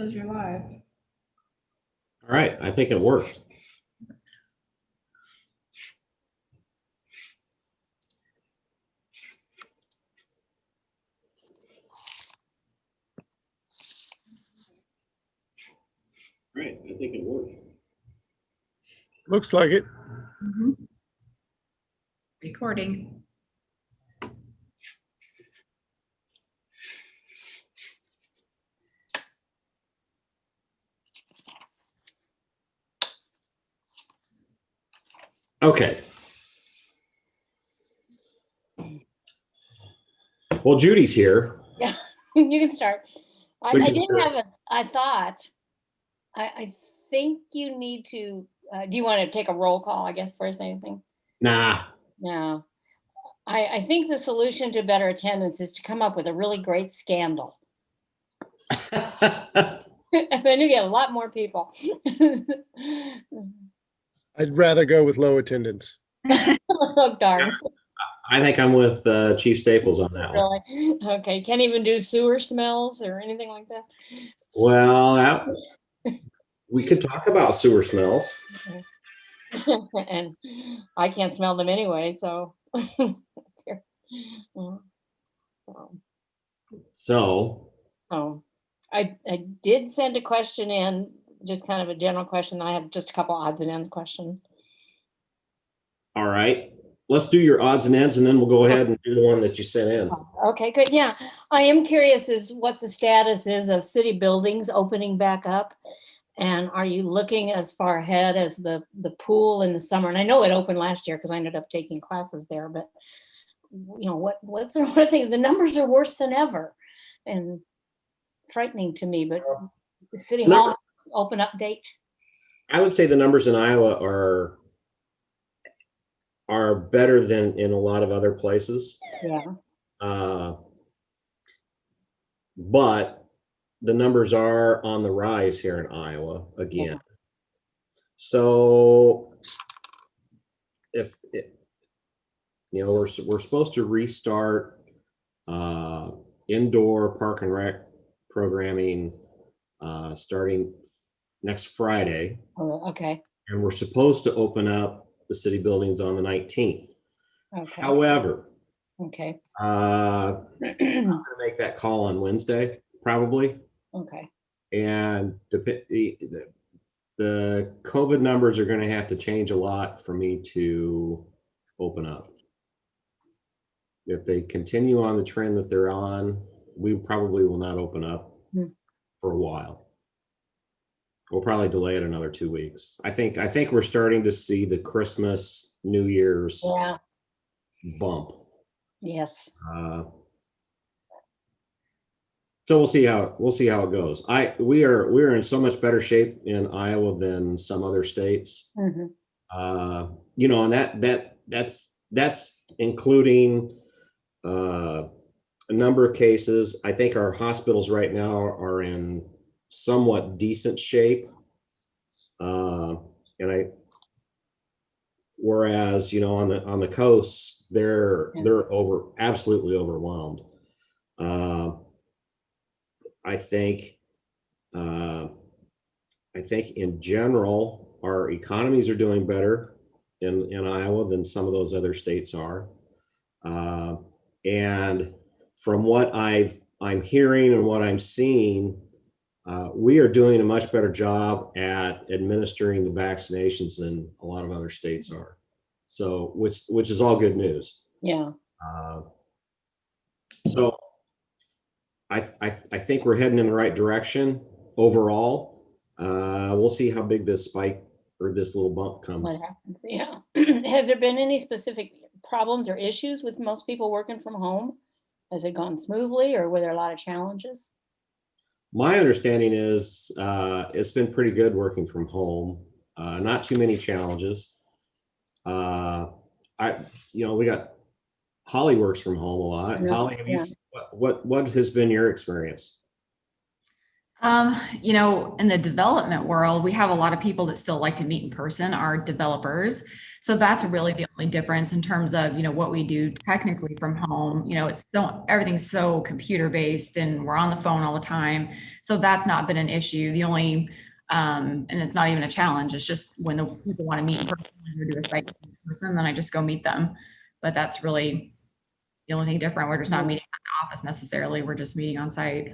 Says you're live. All right, I think it worked. Right, I think it worked. Looks like it. Recording. Okay. Well, Judy's here. Yeah, you can start. I Which is didn't good. have I thought, I think you need to, do you want to take a roll call, I guess, first, anything? Nah. No. I think the solution to better attendance is to come up with a really great scandal. And then you get a lot more people. I'd rather go with low attendance. Oh, darn. I think I'm with Chief Staples on that one. Really? Okay, can't even do sewer smells or anything like that? Well, we could talk about sewer smells. And I can't smell them anyway, so. So, So I did send a question in, just kind of a general question. I have just a couple odds and ends questions. all right, let's do your odds and ends, and then we'll go ahead and do the one that you sent in. Okay, good. Yeah, I am curious as what the status is of city buildings opening back up. And are you looking as far ahead as the pool in the summer? And I know it opened last year because I ended up taking classes there, but you know, what's the one thing? The numbers are worse than ever and frightening to me, but the city hall open up date. I would say the numbers in Iowa are better than in a lot of other places. Yeah. But the numbers are on the rise here in Iowa again. Yeah. So if you know, we're supposed to restart indoor park and rec programming starting next Friday, Oh, okay. and we're supposed to open up the city buildings on the 19th. Okay. However, Okay. I'm gonna make that call on Wednesday probably, Okay. and the COVID numbers are going to have to change a lot for me to open up. If they continue on the trend that they're on, we probably will not open up for a while. We'll probably delay it another 2 weeks. I think we're starting to see the Christmas, New Year's Yeah. bump. Yes. So we'll see how it goes. We're in so much better shape in Iowa than some other states. Mm-hmm. You know, and that's including a number of cases. I think our hospitals right now are in somewhat decent shape. Whereas, you know, on the coast, they're absolutely overwhelmed. I think in general, our economies are doing better in Iowa than some of those other states are. And from what I'm hearing and what I'm seeing, we are doing a much better job at administering the vaccinations than a lot of other states are. So, which is all good news. Yeah. So I think we're heading in the right direction overall. We'll see how big this spike or this little bump comes. What happens? Yeah. Have there been any specific problems or issues with most people working from home? Has it gone smoothly, or were there a lot of challenges? My understanding is it's been pretty good working from home. Not too many challenges. We got Holly works from home a lot. Holly, have you what has been your experience? In the development world, we have a lot of people that still like to meet in person, our developers. So that's really the only difference in terms of, what we do technically from home. It's still, everything's so computer based and we're on the phone all the time. So that's not been an issue. The only, and it's not even a challenge. It's just when the people want to meet in person or do a site in person, then I just go meet them. But that's really the only thing different. We're just not meeting at the office necessarily. We're just meeting on site.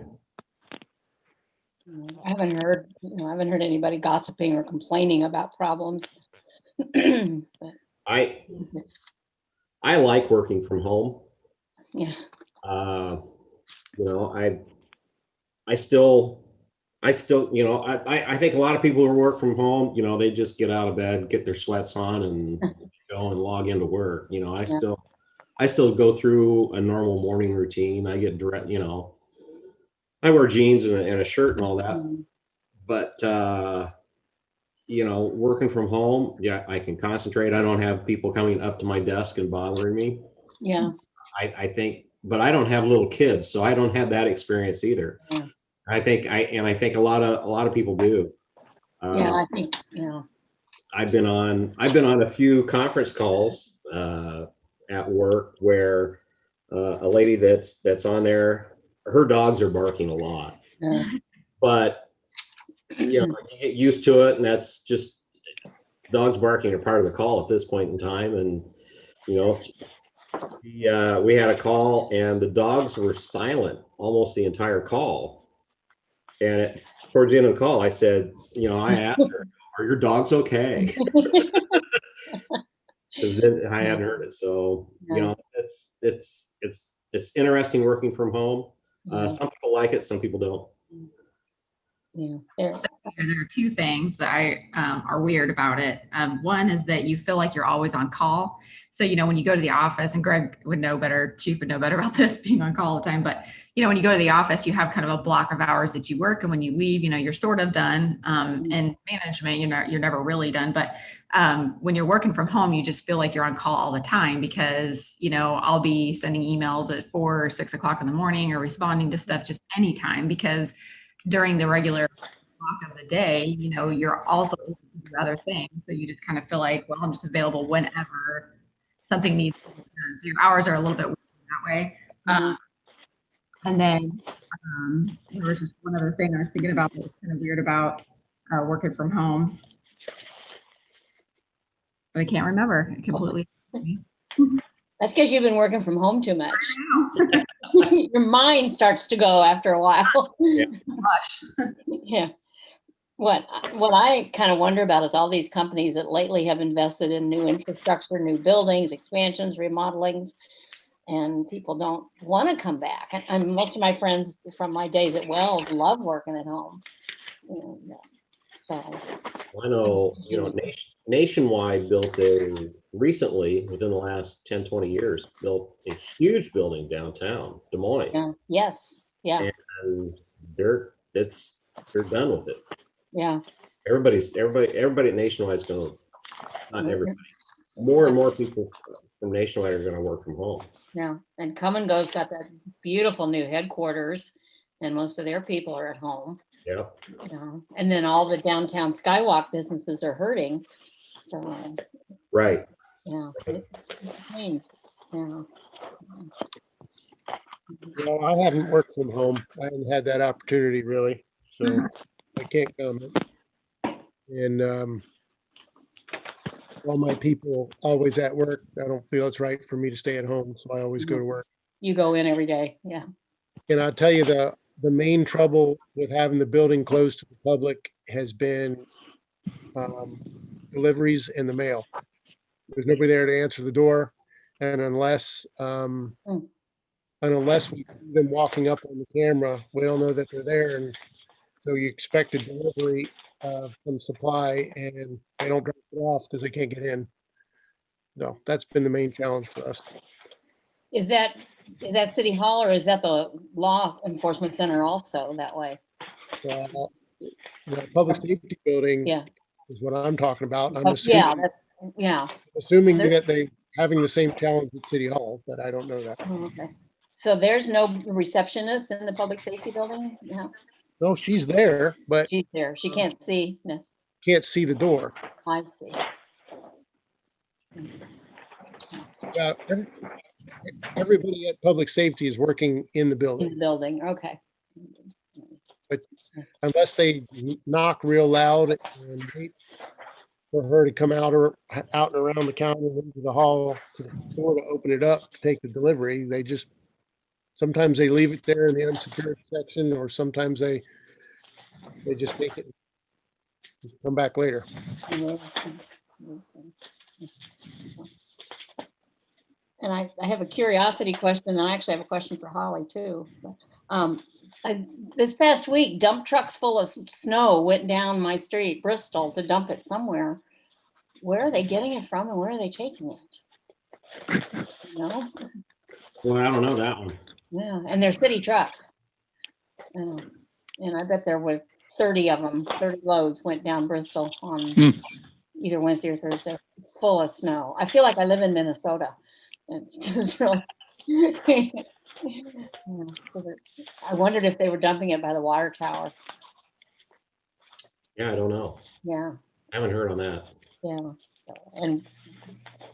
I haven't heard anybody gossiping or complaining about problems. I like working from home. Yeah. I still, I think a lot of people who work from home, they just get out of bed, get their sweats on and go and log into work. I still go through a normal morning routine. I get direct, I wear jeans and a shirt and all that, but, working from home, yeah, I can concentrate. I don't have people coming up to my desk and bothering me. Yeah. I think, but I don't have little kids, so I don't have that experience either. Yeah. I think a lot of people do. Yeah, I think, yeah. I've been on a few conference calls at work where a lady that's on there, her dogs are barking a lot, but you get used to it, and that's just dogs barking are part of the call at this point in time. And we had a call and the dogs were silent almost the entire call. And towards the end of the call, I said, I asked her, "Are your dogs okay?" Because then I hadn't heard it. So it's interesting working from home. Some people like it, some people don't. Yeah. There are two things that are weird about it. One is that you feel like you're always on call. So, when you go to the office, and Greg would know better, Chief would know better about this, being on call all the time. But, when you go to the office, you have kind of a block of hours that you work. And when you leave, you're sort of done. And management, you're never really done. But when you're working from home, you just feel like you're on call all the time because, I'll be sending emails at 4 or 6 o'clock in the morning or responding to stuff just anytime, because during the regular block of the day, you're also able to do other things. So you just kind of feel like, well, I'm just available whenever something needs to be done. So your hours are a little bit weird that way. And then there was just one other thing I was thinking about that was kind of weird about working from home, but I can't remember it completely. That's because you've been working from home too much. Your mind starts to go after a while. Yeah. What I kind of wonder about is all these companies that lately have invested in new infrastructure, new buildings, expansions, remodelings, and people don't want to come back. And most of my friends from my days at Wells love working at home. So I know, Nationwide built recently, within the last 10, 20 years, built a huge building downtown Des Moines. yeah. Yes. Yeah. And they're done with it. Yeah. Everybody at Nationwide is going to, not everybody, more and more people from Nationwide are going to work from home. Yeah. And Come and Go's got that beautiful new headquarters, and most of their people are at home. Yeah. And then all the downtown Skywalk businesses are hurting. So right. Yeah, it's changed. Yeah. Well, I haven't worked from home. I haven't had that opportunity really, so I can't comment. And all my people always at work. I don't feel it's right for me to stay at home, so I always go to work. You go in every day. Yeah. And I'll tell you, the main trouble with having the building closed to the public has been deliveries in the mail. There's nobody there to answer the door, and unless we see them walking up on the camera, we don't know that they're there. And so you expect a delivery of some supply, and they don't drop it off because they can't get in. No, that's been the main challenge for us. Is that City Hall, or is that the law enforcement center also that way? The public safety building is what I'm talking about. I'm assuming that they having the same challenge at City Hall, but I don't know that. Oh, okay. So there's no receptionist in the public safety building? No. No, she's there, but She's there. She can't see. No, can't see the door. I see. Yeah, everybody at public safety is working in the In the building building, okay. unless they knock real loud and wait for her to come out or out and around the counter into the hall to the door to open it up to take the delivery. They just, sometimes they leave it there in the unsecured section, or sometimes they just take it and come back later. And I have a curiosity question, and I actually have a question for Holly too. This past week, dump trucks full of snow went down my street, Bristol, to dump it somewhere. Where are they getting it from and where are they taking it? You know? Well, I don't know that one. Yeah, and they're city trucks. And I bet there were 30 of them, 30 loads went down Bristol on either Wednesday or Thursday, full of snow. I feel like I live in Minnesota. It's just really. Yeah, so I wondered if they were dumping it by the water tower. Yeah, I don't know. Yeah, I haven't heard on that. yeah. So,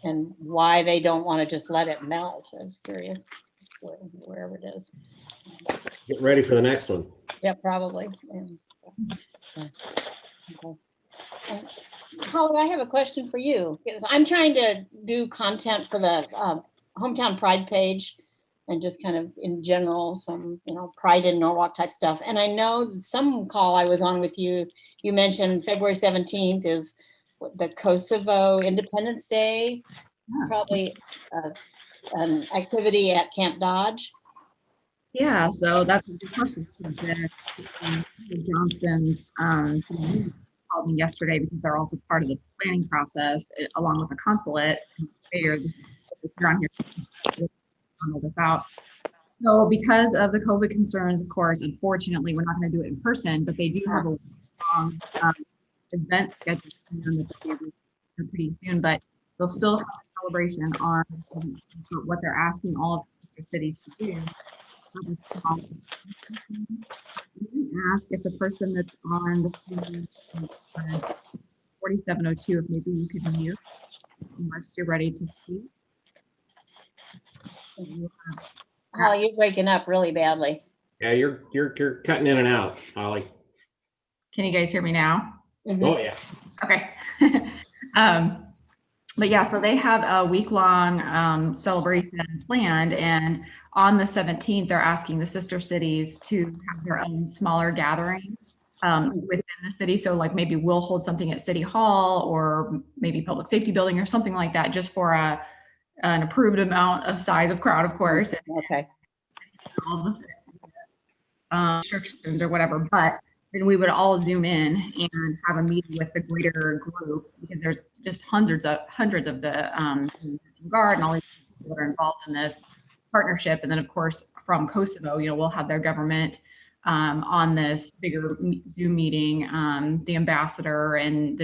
and why they don't want to just let it melt. I was curious, wherever it is. Get ready for the next one. Yeah, probably. Yeah. Okay. Holly, I have a question for you. Because I'm trying to do content for the Hometown Pride page and just kind of in general, some, Pride in Norwalk type stuff. And I know some call I was on with you, you mentioned February 17th is the Kosovo Independence Day, Yes. probably an activity at Camp Dodge. Yeah, so that's a good question. Johnston's called me yesterday because they're also part of the planning process along with the consulate. They're on here to all this out. So because of the COVID concerns, of course, unfortunately, we're not going to do it in person, but they do have a long event scheduled pretty soon, but they'll still have a celebration on what they're asking all of the sister cities to do. Ask if the person that's on the 4702, if maybe you could mute unless you're ready to speak. Holly, you're breaking up really badly. Yeah, you're cutting in and out, Holly. Can you guys hear me now? Mhm. Oh yeah. Okay. But yeah, so they have a week-long celebration planned, and on the 17th, they're asking the sister cities to have their own smaller gathering within the city. So like maybe we'll hold something at City Hall or maybe Public Safety Building or something like that, just for an approved amount of size of crowd, of course. Okay. All the restrictions or whatever, but then we would all zoom in and have a meeting with the greater group, because there's just hundreds of the Guard and all these people that are involved in this partnership. And then of course from Kosovo, we'll have their government on this bigger Zoom meeting. The ambassador and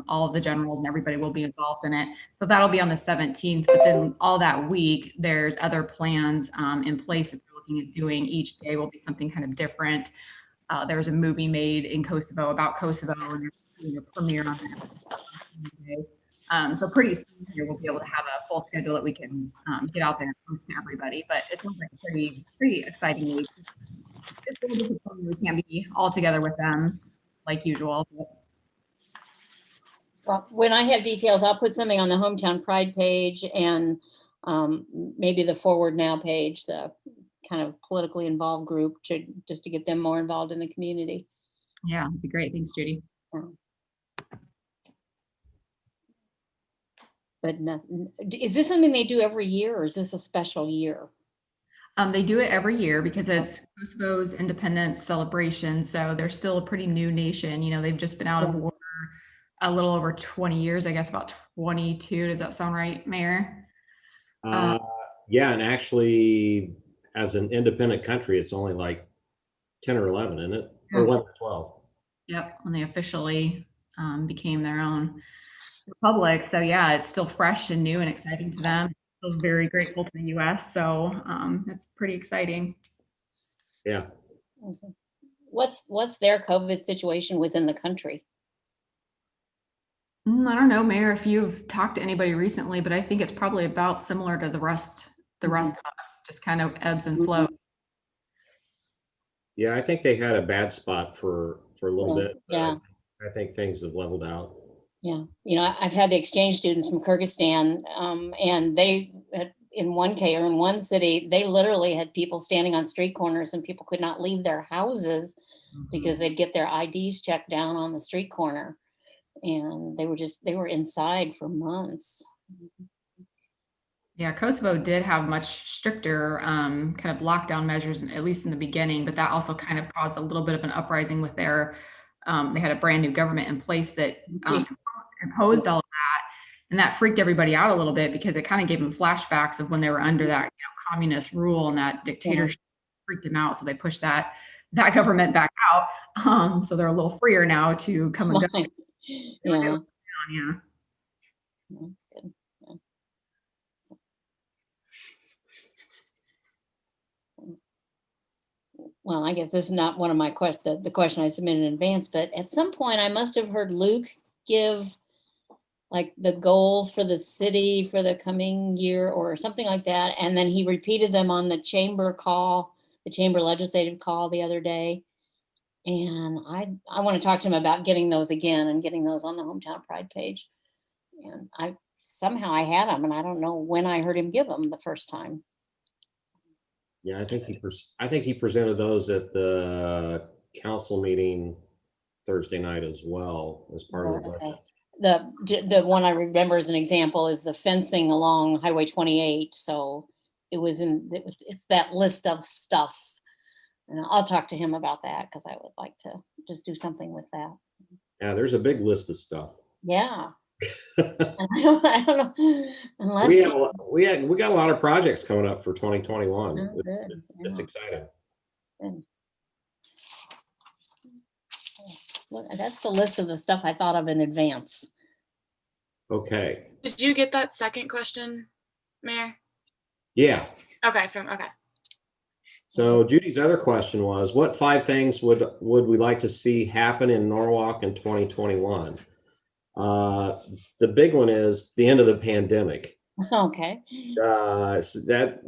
all of the generals and everybody will be involved in it. So that'll be on the 17th. But then all that week, there's other plans in place that we're looking at doing. Each day will be something kind of different. There was a movie made in Kosovo about Kosovo, and they're doing a premiere on that. So pretty soon here we'll be able to have a full schedule that we can get out there and post to everybody. But it sounds like a pretty exciting week. It's a little disappointing we can't be all together with them like usual. But. Well, when I have details, I'll put something on the Hometown Pride page and maybe the Forward Now page, the kind of politically involved group, just to get them more involved in the community. Yeah, it'd be great. Thanks, Judy. But is this something they do every year, or is this a special year? They do it every year because it's Kosovo's independence celebration. So they're still a pretty new nation. They've just been out of war a little over 20 years, I guess about 22. Does that sound right, Mayor? Yeah, and actually, as an independent country, it's only like 10 or 11, isn't it? Or 11 or 12. Yep, when they officially became their own republic. So yeah, it's still fresh and new and exciting to them. Still very grateful to the U.S. So it's pretty exciting. Yeah. Okay. what's their COVID situation within the country? I don't know, Mayor, if you've talked to anybody recently, but I think it's probably about similar to the rest of us, just kind of ebbs and flows. Yeah, I think they had a bad spot for a little bit. But Yeah. I think things have leveled out. Yeah, I've had the exchange students from Kyrgyzstan, and they had, in one case or in one city, they literally had people standing on street corners and people could not leave their houses because they'd get their IDs checked down on the street corner. And they were inside for months. Yeah, Kosovo did have much stricter kind of lockdown measures, at least in the beginning, but that also kind of caused a little bit of an uprising with their, they had a brand new government in place that imposed all of that. And that freaked everybody out a little bit because it kind of gave them flashbacks of when they were under that communist rule and that dictatorship freaked them out. So they pushed that government back out. So they're a little freer now to come and go. Yeah. Yeah. That's good. Well, I guess this is not one of my the question I submitted in advance, but at some point I must have heard Luke give like the goals for the city for the coming year or something like that. And then he repeated them on the chamber call, the chamber legislative call the other day. And I want to talk to him about getting those again and getting those on the Hometown Pride page. And somehow I had them and I don't know when I heard him give them the first time. Yeah, I think he presented those at the council meeting Thursday night as well as part of the budget. The one I remember as an example is the fencing along Highway 28. So it's that list of stuff. And I'll talk to him about that because I would like to just do something with that. Yeah, there's a big list of stuff. Yeah. I don't know. Unless we got a lot of projects coming up for 2021. Oh, It's exciting. Good. Look, that's the list of the stuff I thought of in advance. Okay. Did you get that second question, Mayor? Yeah. Okay. So Judy's other question was, what 5 things would we like to see happen in Norwalk in 2021? The big one is the end of the pandemic. Okay. So that,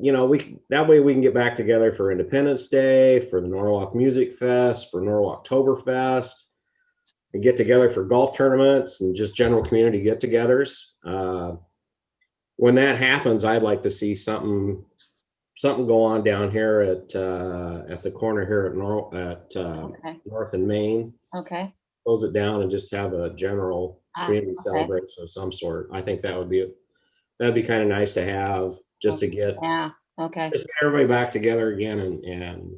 that way we can get back together for Independence Day, for the Norwalk Music Fest, for Norwalk Oktoberfest, and get together for golf tournaments and just general community get-togethers. When that happens, I'd like to see something go on down here at the corner here at Okay. North and Main. Okay. Close it down and just have a general community Okay. celebration of some sort. I think that'd be kind of nice to have, just to get Yeah. Okay. just get everybody back together again and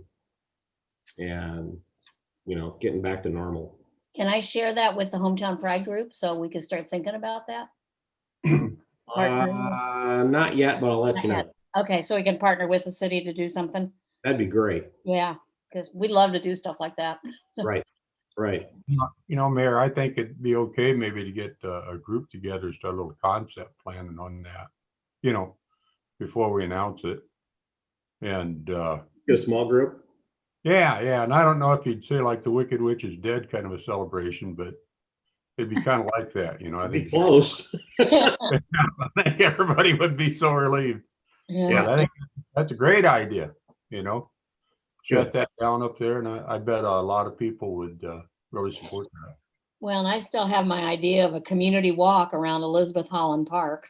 getting back to normal. Can I share that with the Hometown Pride group so we can start thinking about that? Partnering? Not yet, but I'll let Not you know. yet. Okay, so we can partner with the city to do something. That'd be great. Yeah, because we'd love to do stuff like that. Right. Mayor, I think it'd be okay maybe to get a group together, start a little concept planning on that, before we announce it. And Get a small group. yeah. And I don't know if you'd say like the Wicked Witch is dead kind of a celebration, but it'd be kind of like that, I That'd be think close. I think everybody would be so relieved. Yeah, I think that's a great idea, Shut that down up there, and I bet a lot of people would really support that. Well, and I still have my idea of a community walk around Elizabeth Holland Park.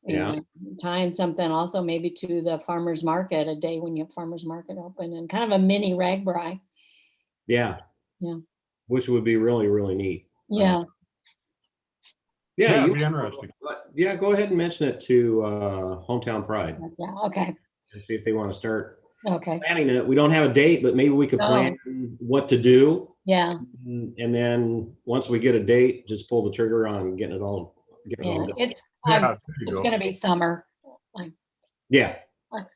Yeah. Tying something also maybe to the farmer's market, a day when you have farmer's market open, and kind of a mini Ragbri. Yeah. Yeah. Which would be really, really neat. Yeah. Yeah, it'd be interesting. Yeah, go ahead and mention it to Hometown Pride Yeah. Okay. and see if they want to start Okay. planning it. We don't have a date, but maybe we could plan what to do. Yeah. And then once we get a date, just pull the trigger on getting it all Yeah. done. It's There you it's go. going to be summer. Yeah,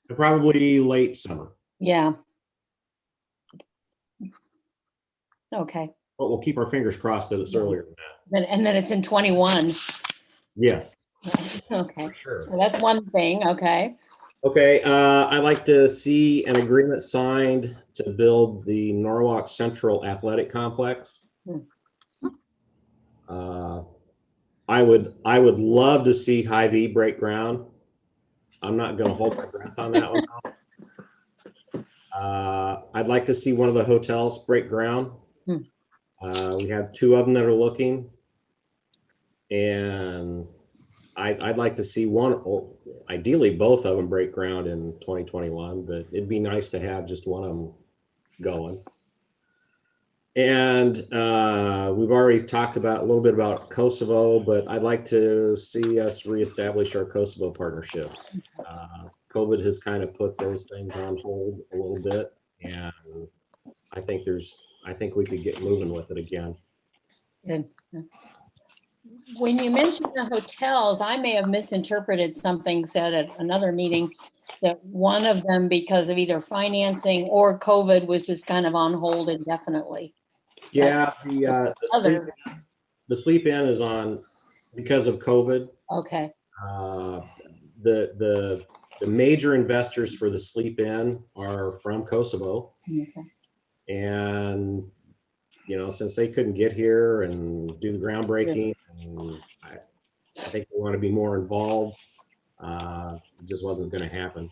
probably late summer, Yeah. Okay. but we'll keep our fingers crossed that it's earlier than that. And then it's in 21. Yes, Okay. for sure. Well, that's one thing. Okay. Okay, I'd like to see an agreement signed to build the Norwalk Central Athletic Complex. Hmm. I would love to see Hy-Vee break ground. I'm not going to hold my breath on that one. I'd like to see one of the hotels break ground. Hmm. We have two of them that are looking, and I'd like to see one, or ideally both of them break ground in 2021, but it'd be nice to have just one of them going. And we've already talked about a little bit about Kosovo, but I'd like to see us reestablish our Kosovo partnerships. COVID has kind of put those things on hold a little bit, and I think we could get moving with it again. Good. When you mentioned the hotels, I may have misinterpreted something said at another meeting that one of them, because of either financing or COVID, was just kind of on hold indefinitely. Yeah, the Other, sleep in is on because of COVID. okay, The major investors for the sleep in are from Kosovo, okay. and since they couldn't get here and do the groundbreaking, and I think they want to be more involved. It just wasn't going to happen.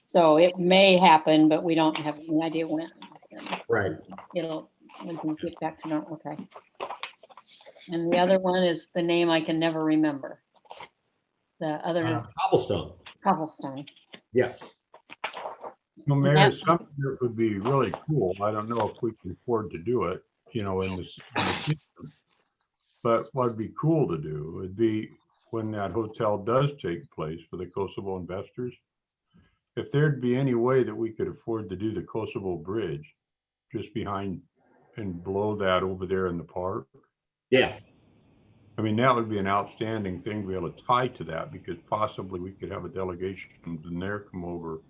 So it may happen, but we don't have any idea when. Right. When things get back to normal, okay. And the other one is the name I can never remember. The other, Cobblestone. Yes. No, Mayor, something that would be really cool. I don't know if we can afford to do it, in the system. But what'd be cool to do would be when that hotel does take place for the Kosovo investors, if there'd be any way that we could afford to do the Kosovo Bridge just behind and below that over there in the park. Yes. I mean, that would be an outstanding thing to be able to tie to that, because possibly we could have a delegation from there come over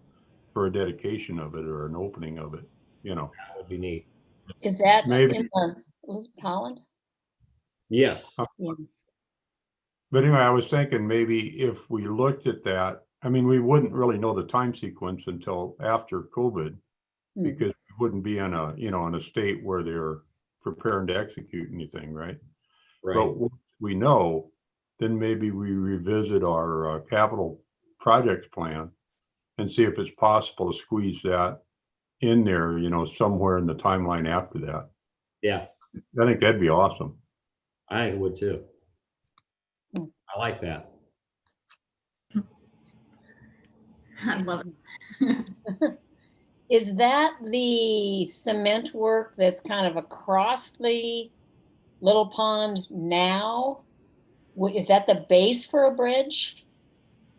for a dedication of it or an opening of it, That would be neat. is that Maybe. in Elizabeth Holland? Yes. Yeah. But anyway, I was thinking maybe if we looked at that, I mean, we wouldn't really know the time sequence until after COVID, because we wouldn't be in a state where they're preparing to execute anything, right? Right. But once we know, then maybe we revisit our capital projects plan and see if it's possible to squeeze that in there, somewhere in the timeline after that. Yeah. I think that'd be awesome. I would too. I like that. I love it. Is that the cement work that's kind of across the little pond now? Is that the base for a bridge?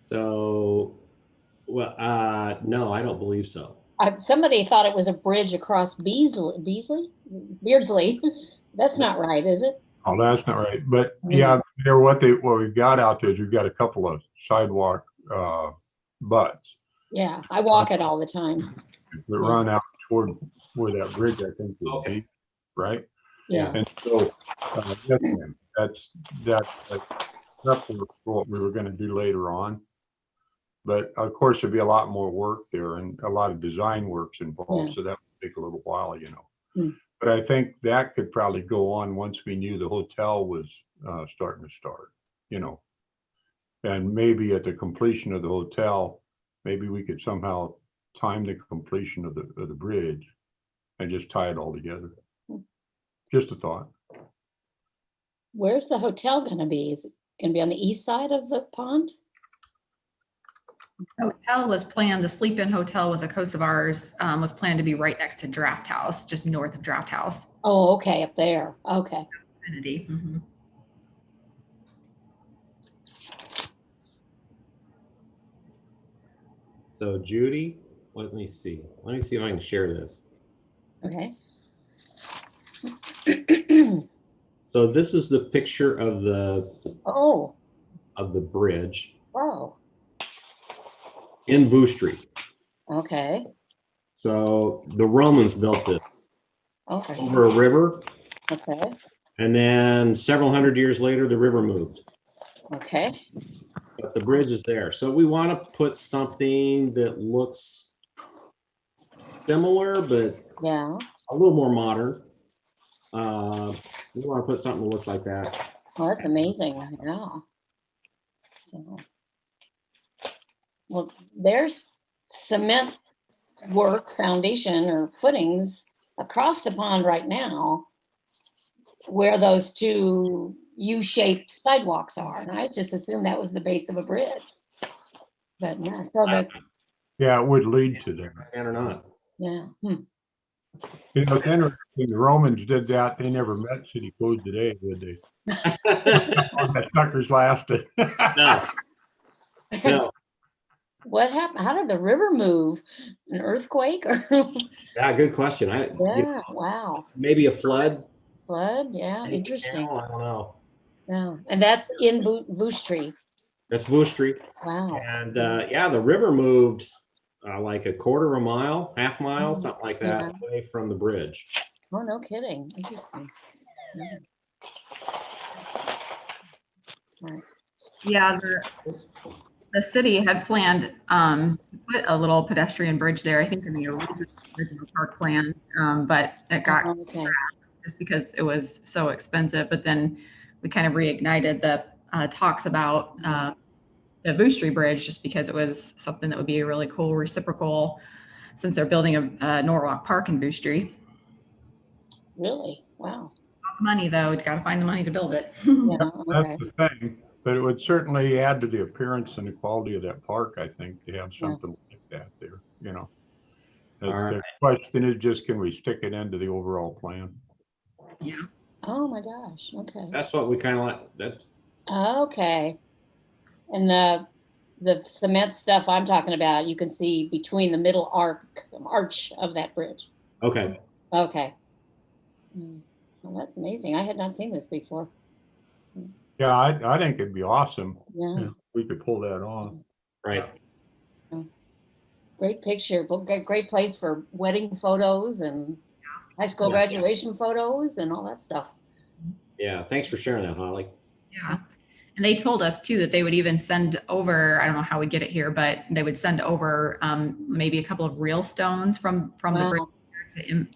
So, well, no, I don't believe so. Somebody thought it was a bridge across Beardsley? That's not right, is it? Oh, that's not right. But yeah, what we've got out there is we've got a couple of sidewalk butts. Yeah, I walk it all the time. that run out toward where that bridge, I think, would be, right? Yeah. And so that's for what we were going to do later on. But of course, there'd be a lot more work there and a lot of design works involved. Yeah. So that would take a little while, Mm. But I think that could probably go on once we knew the hotel was starting to start, and maybe at the completion of the hotel, maybe we could somehow time the completion of the bridge and just tie it all together. Just a thought. Where's the hotel going to be? Is it going to be on the east side of the pond? Hotel was planned, the sleep-in hotel with the Kosovars was planned to be right next to Draft House, just north of Draft House. Oh, okay, up there. Okay. Vicinity. Mhm. So Judy, let me see if I can share this. Okay. So this is the picture of the bridge in Vustri. Okay. So the Romans built this Okay. over a river, Okay. and then several hundred years later, the river moved. Okay. but the bridge is there. So we want to put something that looks similar, but Yeah. a little more modern. We want to put something that looks like that. Well, that's amazing. Yeah. So, well, there's cement work, foundation or footings across the pond right now where those two U-shaped sidewalks are. And I just assumed that was the base of a bridge. But yeah, so that, Yeah, it would lead to there. And or not. yeah. You know, it's interesting, the Romans did that. They never met city code today, did they? The suckers lasted. No, no. What happened? How did the river move? An earthquake or? Yeah, good question. Yeah, wow. Maybe a flood. Flood, yeah, Anything interesting. now? I don't know. Yeah, and that's in Voostree. That's Bush Street. Wow. And yeah, the river moved like a quarter of a mile, half mile, Mhm. something like that, away from the bridge. Oh, no kidding. Interesting. Yeah. Right. Yeah, the city had planned to put a little pedestrian bridge there, I think in the original park plan, but it got Okay. just because it was so expensive. But then we kind of reignited the talks about the Voostree Bridge just because it was something that would be a really cool reciprocal since they're building a Norwalk Park in Voostree. Really? Wow. Money though, got to find the money to build it. Yeah, okay. That's the thing, but it would certainly add to the appearance and the quality of that park, I think, to have something like that there, you know. All right. The question is just, can we stick it into the overall plan? Yeah. Oh my gosh. Okay. That's what we kind of like. That's Okay. And the cement stuff I'm talking about, you can see between the middle arch of that bridge. okay. Okay. Well, that's amazing. I had not seen this before. Yeah, I think it'd be awesome. Yeah. if we could pull that off. Right. Great picture. Great place for wedding photos and high school Yeah. graduation photos and all that stuff. Yeah. Thanks for sharing that, Holly. Yeah. And they told us too that they would even send over, I don't know how we get it here, but they would send over maybe a couple of real stones from the Wow. bridge to,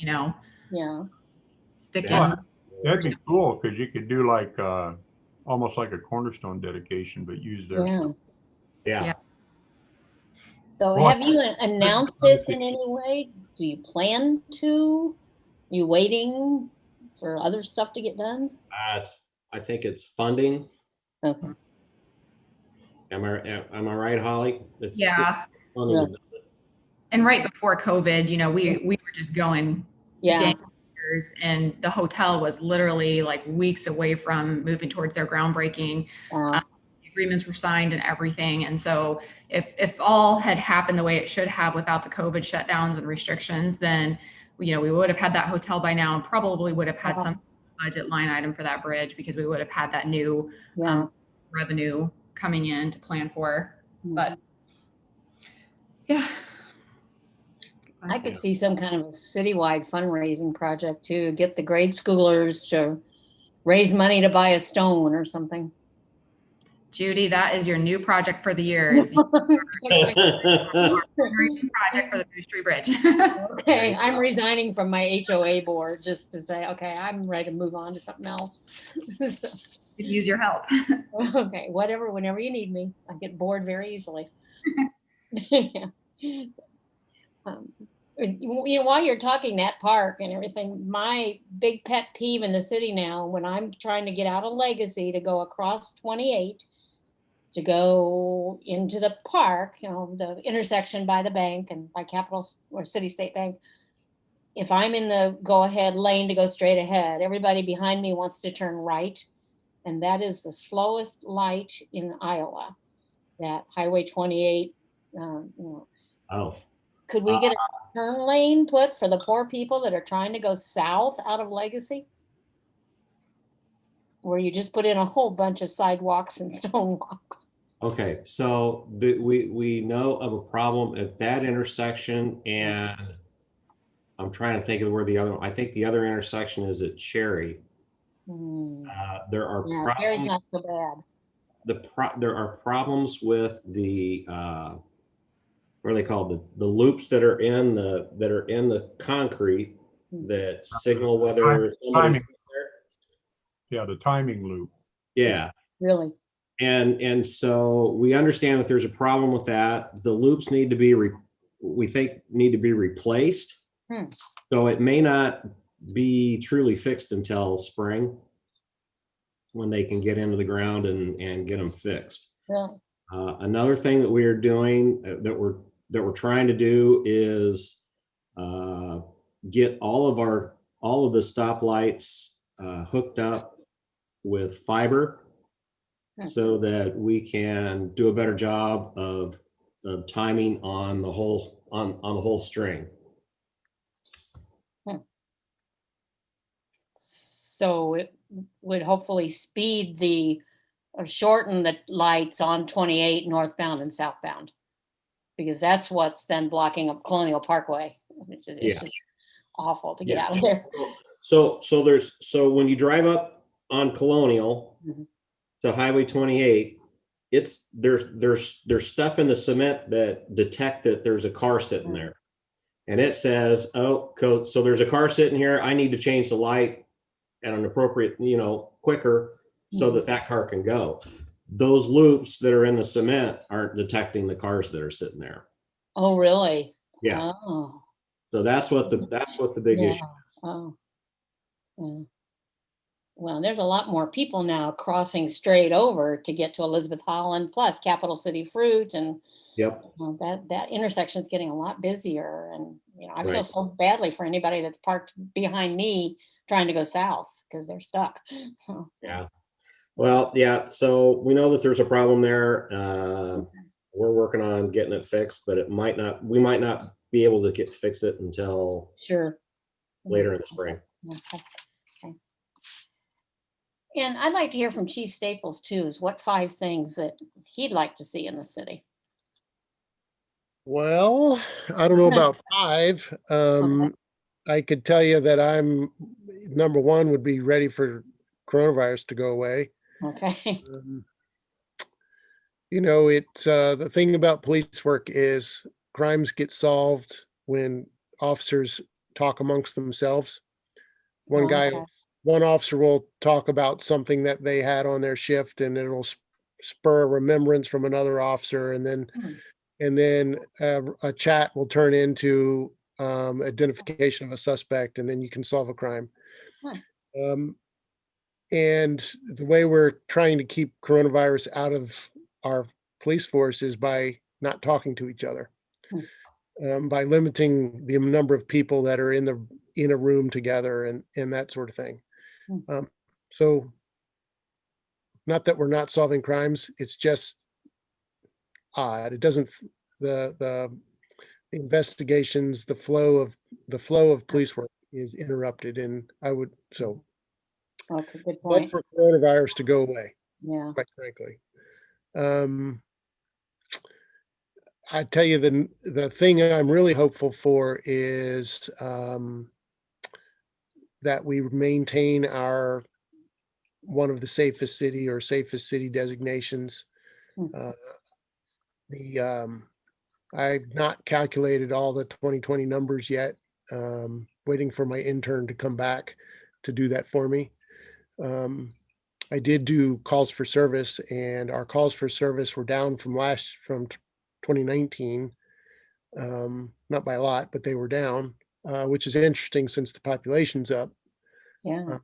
Yeah. stick Yeah. in. That'd be cool, because you could do like, almost like a cornerstone dedication, but use their Yeah. stuff. Yeah. Yeah. So Well, have you announced this in any way? Do you plan to? You waiting for other stuff to get done? I think it's funding. Okay. Am I right, Holly? It's Yeah. funding. Yeah. And right before COVID, we were just going Yeah. gangbusters, and the hotel was literally like weeks away from moving towards their groundbreaking. Agreements were signed and everything. And so if all had happened the way it should have without the COVID shutdowns and restrictions, then, we would have had that hotel by now and probably would have had some budget line item for that bridge because we would have had that new Yeah. revenue coming in to plan for. Mhm. But yeah. I could see some kind of a citywide fundraising project to get the grade schoolers to raise money to buy a stone or something. Judy, that is your new project for the year. Is fundraising project for the Voostree Bridge. Okay, I'm resigning from my HOA board just to say, okay, I'm ready to move on to something else. Could use your help. Okay, whatever, whenever you need me. I get bored very easily. Yeah. While you're talking that park and everything, my big pet peeve in the city now, when I'm trying to get out of Legacy to go across 28 to go into the park, the intersection by the bank and by Capital or City State Bank. If I'm in the go ahead lane to go straight ahead, everybody behind me wants to turn right. And that is the slowest light in Iowa, that Highway 28. Oh. Could we get a turn lane put for the poor people that are trying to go south out of Legacy? Where you just put in a whole bunch of sidewalks and stone walks. Okay, so we know of a problem at that intersection, and I'm trying to think of where the other. I think the other intersection is at Cherry. There are Yeah, Cherry's problems. not so bad. there are problems with the, what are they called? The loops that are in the concrete that signal whether somebody's Timing. Yeah, the timing loop. yeah. Really? And so we understand that there's a problem with that. The loops need to be we think need to be replaced. So it may not be truly fixed until spring when they can get into the ground and get them fixed. Really? Another thing that we are doing that we're trying to do is get all of the stoplights hooked up with fiber so that we can do a better job of timing on the whole string. So it would hopefully speed or shorten the lights on 28 northbound and southbound. Because that's what's then blocking up Colonial Parkway. It's just awful to get out of there. So when you drive up on Colonial to Highway 28, there's stuff in the cement that detect that there's a car sitting there, and it says, oh, so there's a car sitting here. I need to change the light at an appropriate, quicker, so that car can go. Those loops that are in the cement aren't detecting the cars that are sitting there. Oh, really? Yeah. Oh. So that's what the big issue is. Oh. Yeah. Well, there's a lot more people now crossing straight over to get to Elizabeth Holland, plus Capital City Fruit, and Yep. that intersection is getting a lot busier. And I feel Right. so badly for anybody that's parked behind me trying to go south because they're stuck. So Yeah. Well, yeah. So we know that there's a problem there. We're working on getting it fixed, but we might not be able to fix it until sure. later in the spring. Okay. And I'd like to hear from Chief Staples too, is what 5 things that he'd like to see in the city. Well, I don't know about 5. I could tell you that number 1 would be ready for coronavirus to go away. Okay. It's the thing about police work is crimes get solved when officers talk amongst themselves. One officer will talk about something that they had on their shift, and it'll spur a remembrance from another officer, and then a chat will turn into identification of a suspect, and then you can solve a crime. And the way we're trying to keep coronavirus out of our police force is by not talking to each other, by limiting the number of people that are in a room together and that sort of thing. So not that we're not solving crimes, it's just odd. It doesn't, the investigations, the flow of police work is interrupted, and okay, good but point. for coronavirus to go away, Yeah. quite frankly. I tell you, the thing I'm really hopeful for is that we maintain one of the safest city designations. I've not calculated all the 2020 numbers yet. Waiting for my intern to come back to do that for me. I did do calls for service, and our calls for service were down from 2019. Not by a lot, but they were down, which is interesting since the population's up. Yeah.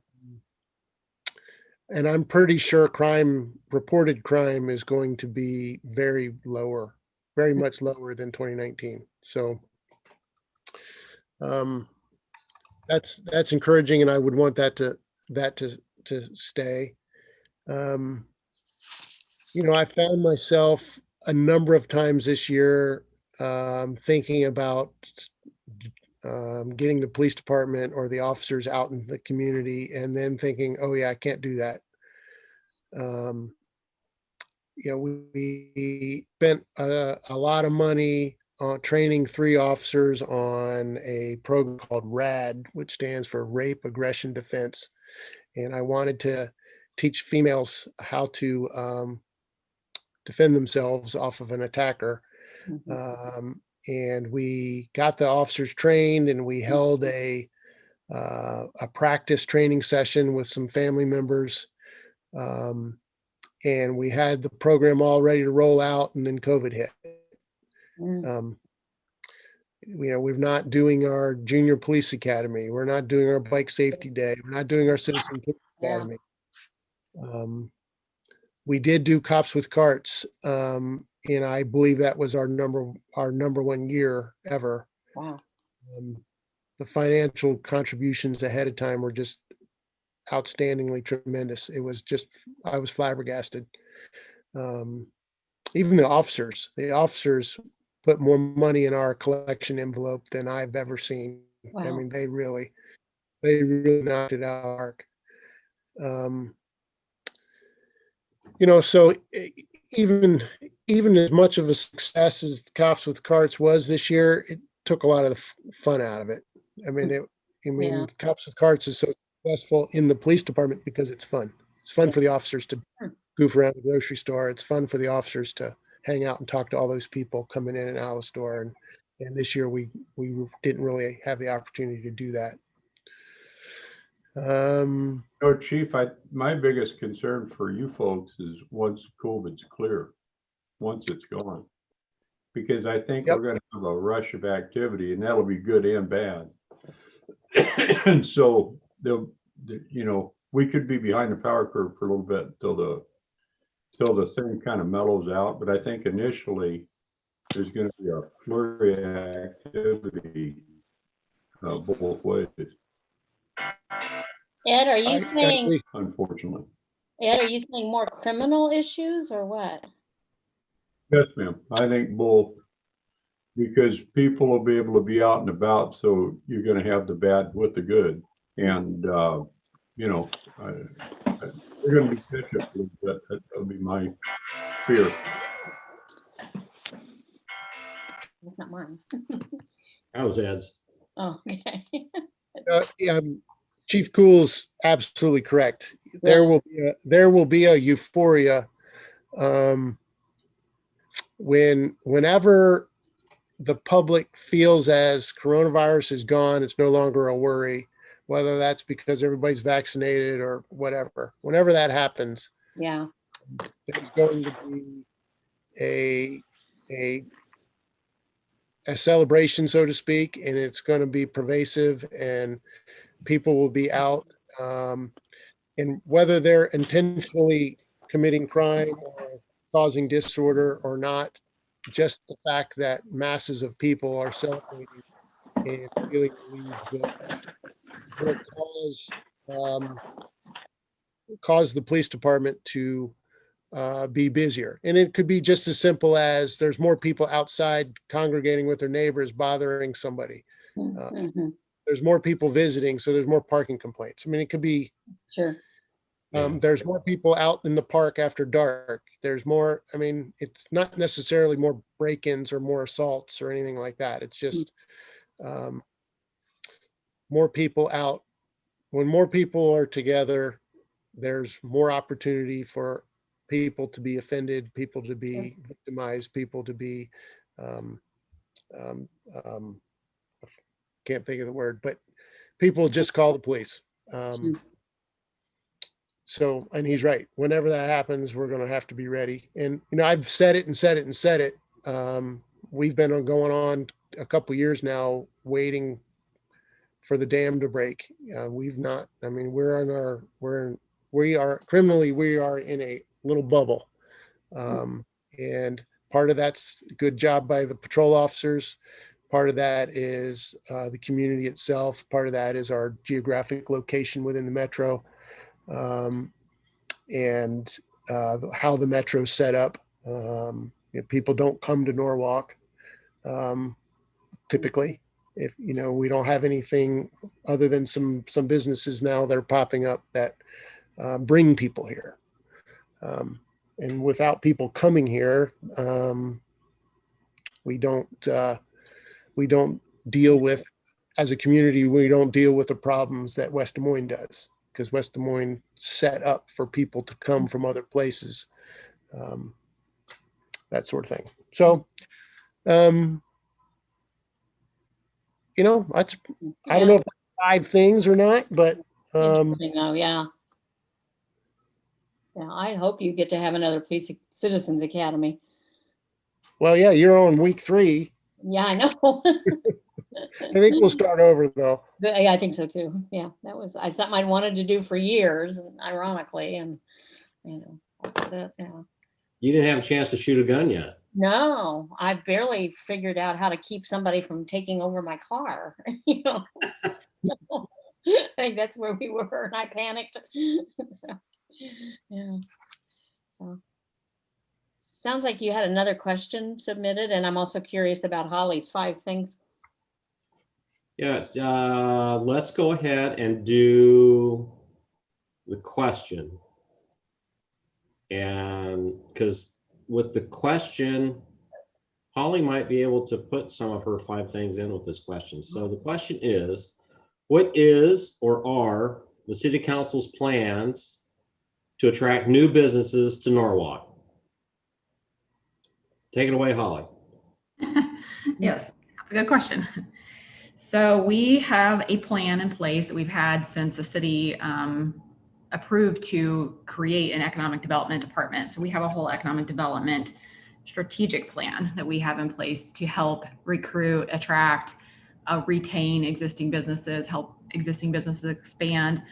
And I'm pretty sure reported crime is going to be very much lower than 2019. So that's encouraging, and I would want that to stay. I found myself a number of times this year thinking about getting the police department or the officers out in the community, and then thinking, oh yeah, I can't do that. We spent a lot of money on training 3 officers on a program called RAD, which stands for Rape, Aggression, Defense. And I wanted to teach females how to defend themselves off of an attacker. Mhm. And we got the officers trained, and we held a practice training session with some family members. And we had the program all ready to roll out, and then COVID hit. Mm. Um, we're not doing our junior police academy. We're not doing our bike safety day. We're not doing our citizen police Yeah. academy. We did do cops with carts. And I believe that was our number 1 year ever. Wow. The financial contributions ahead of time were just outstandingly tremendous. It was just, I was flabbergasted. Even the officers put more money in our collection envelope than I've ever seen. I Wow. mean, they really knocked it out of the park. So even as much of a success as Cops with Carts was this year, it took a lot of the fun out of it. I mean, Yeah. Cops with Carts is so successful in the police department because it's fun. It's fun Yeah. for the officers to Sure. goof around the grocery store. It's fun for the officers to hang out and talk to all those people coming in and out of the store. And this year we didn't really have the opportunity to do that. Chief, my biggest concern for you folks is once COVID's clear, once it's gone. Because I think Yep. we're gonna have a rush of activity, and that'll be good and bad. And so we could be behind the power curve for a little bit till the thing kind of mellows out. But I think initially there's gonna be a flurry of activity both ways, Ed, are you I saying, agree. unfortunately. Ed, are you saying more criminal issues or what? Yes, ma'am. I think both. Because people will be able to be out and about, so you're gonna have the bad with the good. And, we're gonna be catch up a little bit. That'll be my fear. That's not mine. That was Ed's. Oh, okay. Chief Cool's absolutely correct. There will be a euphoria whenever the public feels as coronavirus is gone, it's no longer a worry, whether that's because everybody's vaccinated or whatever. Whenever that happens, Yeah. there's going to be a celebration, so to speak, and it's going to be pervasive, and people will be out. And whether they're intentionally committing crime or causing disorder or not, just the fact that masses of people are celebrating and feeling good will cause the police department to be busier. And it could be just as simple as there's more people outside congregating with their neighbors, bothering somebody. Mhm. There's more people visiting, so there's more parking complaints. I mean, it could be, Sure. there's more people out in the park after dark. There's more, I mean, it's not necessarily more break-ins or more assaults or anything like that. It's just more people out. When more people are together, there's more opportunity for people to be offended, people to be victimized, people to be, can't think of the word, but people just call the police. So, and he's right. Whenever that happens, we're going to have to be ready. And, I've said it and said it and said it. We've been going on a couple years now, waiting for the dam to break. We've not, I mean, we are criminally, we are in a little bubble. And part of that's a good job by the patrol officers. Part of that is the community itself. Part of that is our geographic location within the metro. And how the metro's set up. People don't come to Norwalk typically. If we don't have anything other than some businesses now that are popping up that bring people here. And without people coming here, we don't deal with, as a community, we don't deal with the problems that West Des Moines does, because West Des Moines set up for people to come from other places. that sort of thing. So, um, that's, I don't know if that's 5 things or not, but, Interesting though, yeah. Yeah, I hope you get to have another police citizens academy. well, yeah, you're on week 3. Yeah, I know. I think we'll start over though. Yeah, I think so too. Yeah, that was something I'd wanted to do for years, ironically, and yeah. You didn't have a chance to shoot a gun yet. No, I barely figured out how to keep somebody from taking over my car. I think that's where we were, and I panicked. So, yeah. So, sounds like you had another question submitted, and I'm also curious about Holly's 5 things. Yeah, let's go ahead and do the question. And because with the question, Holly might be able to put some of her 5 things in with this question. So the question is, what is or are the city council's plans to attract new businesses to Norwalk? Take it away, Holly. Yes, that's a good question. So we have a plan in place that we've had since the city approved to create an economic development department. So we have a whole economic development strategic plan that we have in place to help recruit, attract, retain existing businesses, help existing businesses expand.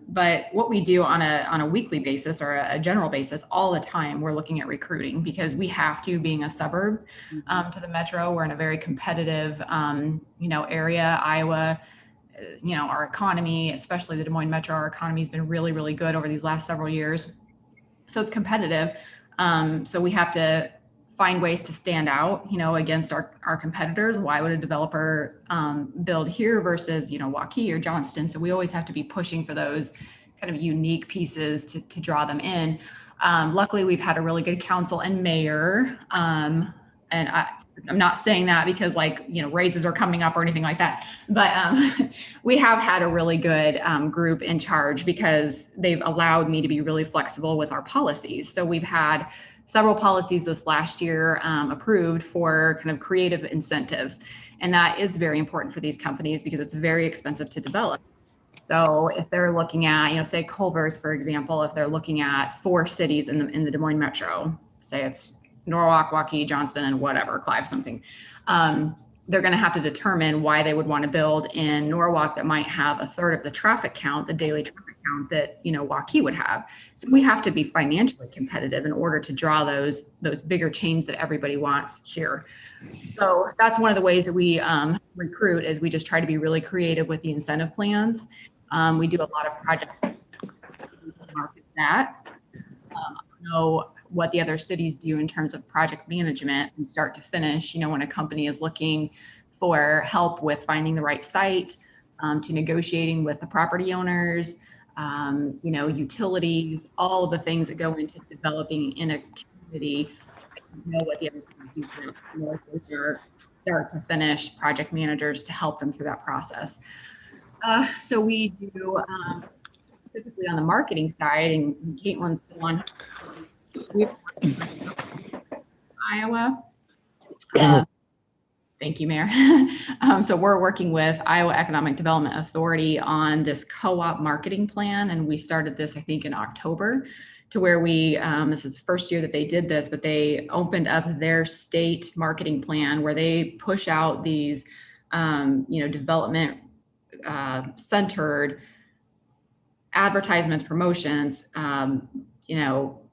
But what we do on a weekly basis or a general basis all the time, we're looking at recruiting because we have to, being a suburb to the metro. We're in a very competitive, area, Iowa. Our economy, especially the Des Moines metro, our economy has been really, really good over these last several years. So it's competitive. So we have to find ways to stand out, against our competitors. Why would a developer build here versus, Waukee or Johnston? So we always have to be pushing for those kind of unique pieces to draw them in. Luckily, we've had a really good council and mayor. And I'm not saying that because raises are coming up or anything like that, but we have had a really good group in charge because they've allowed me to be really flexible with our policies. So we've had several policies this last year approved for kind of creative incentives. And that is very important for these companies because it's very expensive to develop. So if they're looking at, say Culver's, for example, if they're looking at 4 cities in the Des Moines metro, say it's Norwalk, Waukee, Johnston, and whatever, Clive, something. They're going to have to determine why they would want to build in Norwalk that might have a third of the traffic count, the daily traffic count that, Waukee would have. So we have to be financially competitive in order to draw those bigger chains that everybody wants here. So that's one of the ways that we recruit is we just try to be really creative with the incentive plans. We do a lot of projects market that. I don't know what the other cities do in terms of project management from start to finish, when a company is looking for help with finding the right site, to negotiating with the property owners, utilities, all of the things that go into developing in a community. What the other cities do for start to finish project managers to help them through that process. So we do specifically on the marketing side, and Caitlin's still on. Iowa. Thank you, Mayor. So we're working with Iowa Economic Development Authority on this co-op marketing plan. And we started this, I think, in October to where this is the first year that they did this, but they opened up their state marketing plan where they push out these, development centered advertisements, promotions,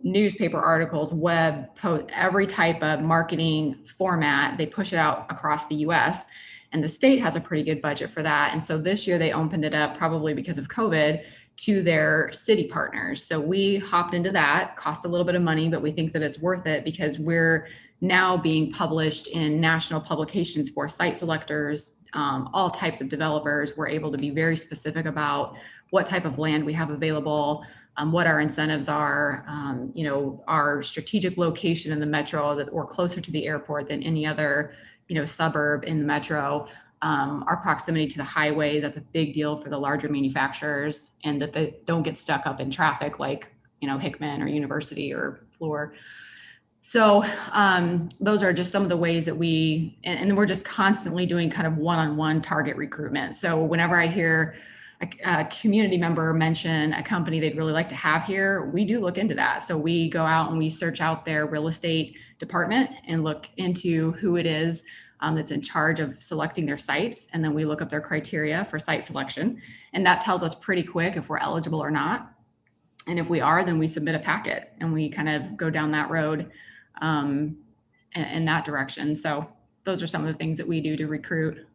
newspaper articles, web post, every type of marketing format. They push it out across the US, and the state has a pretty good budget for that. And so this year they opened it up, probably because of COVID, to their city partners. So we hopped into that, cost a little bit of money, but we think that it's worth it because we're now being published in national publications for site selectors, all types of developers. We're able to be very specific about what type of land we have available, what our incentives are, our strategic location in the metro that we're closer to the airport than any other, suburb in the metro. Our proximity to the highway, that's a big deal for the larger manufacturers, and that they don't get stuck up in traffic like, Hickman or University or Fluor. So those are just some of the ways that and we're just constantly doing kind of one-on-one target recruitment. So whenever I hear a community member mention a company they'd really like to have here, we do look into that. So we go out and we search out their real estate department and look into who it is that's in charge of selecting their sites. And then we look up their criteria for site selection. And that tells us pretty quick if we're eligible or not. And if we are, then we submit a packet and we kind of go down that road in that direction. So those are some of the things that we do to recruit.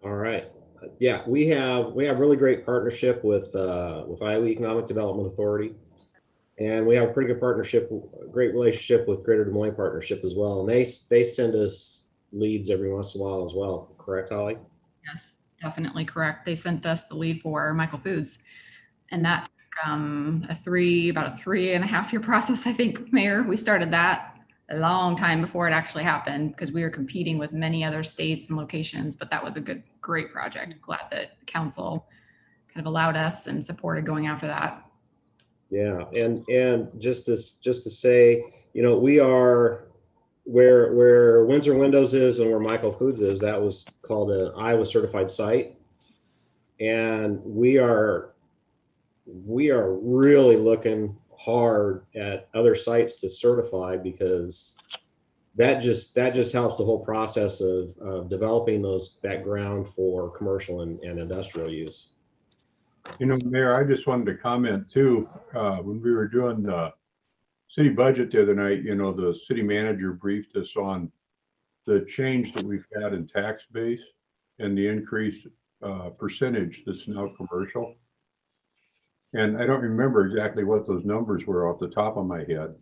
All right. Yeah, we have really great partnership with Iowa Economic Development Authority. And we have a pretty good partnership, great relationship with Greater Des Moines Partnership as well. And they send us leads every once in a while as well. Correct, Holly? Yes, definitely correct. They sent us the lead for Michael Foods, and that took about a 3.5 year process, I think, Mayor. We started that a long time before it actually happened because we were competing with many other states and locations, but that was a great project. Glad that council kind of allowed us and supported going after that. Yeah, and just to say, you know, we are where Windsor Windows is and where Michael Foods is. That was called an Iowa certified site, and we are really looking hard at other sites to certify, because that just helps the whole process of developing that ground for commercial and industrial use. You know, Mayor, I just wanted to comment too, when we were doing the city budget the other night, you know, the city manager briefed us on the change that we've had in tax base and the increased percentage that's now commercial. And I don't remember exactly what those numbers were off the top of my head,